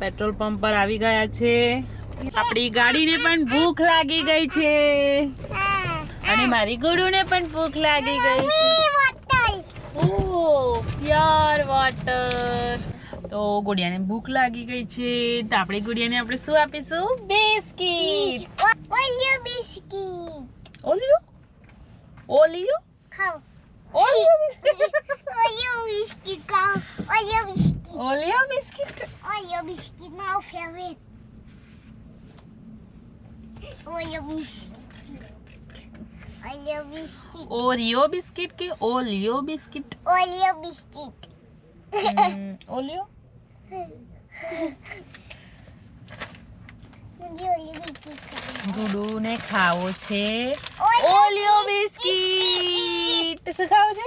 Petrol pump પર આવી ગયા છે. આપણી ગાડીને પણ ભૂખ લાગી ગઈ છે અને મારી ગુડુને પણ ભૂખ લાગી ગઈ છે. ઓહ પ્યોર વોટર. તો ગુડિયાને ભૂખ લાગી ગઈ છે તો આપણે ગુડિયાને આપણે શું આપીશું? બિસ્કિટ. Oreo biscuit. ઓલિયો ઓલિયો ખાઓ. Oreo biscuit. ઓલિયો બિસ્કિટ ખાઓ. Oreo biscuit. Oreo biscuit. Oreo biscuit મારો favourite. Oreo biscuit. Oreo biscuit. Oreo biscuit કે Oreo biscuit? Oreo biscuit. Oreo. મુझे ओलियो बिस्किट खाना ગુડુને ખાવો છે ઓલિયો બિસ્કિટ. શું ખાવું છે?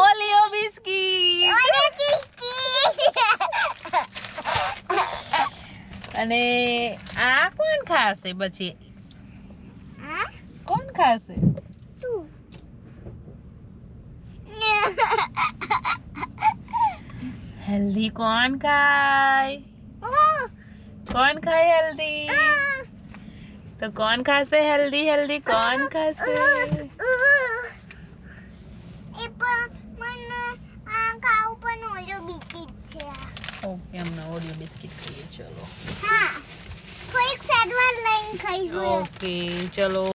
Oreo biscuit. Oreo biscuit. અને આ કોણ ખાશે પછી? हाँ કોણ ખાશે? तू હેલ્ધી કોણ ખાય? કોણ ખાય હેલ્ધી? તો કોણ ખાશે હેલ્ધી? હેલ્ધી કોણ ખાશે? એ પણ મને આ ખાવું પણ ઓલિયો બિસ્કિટ છે. ઓકે અમને ઓરિયો બિસ્કિટ ખાઈએ ચલો. હા થોડીક સેડવાર લઈને ખાઈશું. ઓકે ચલો.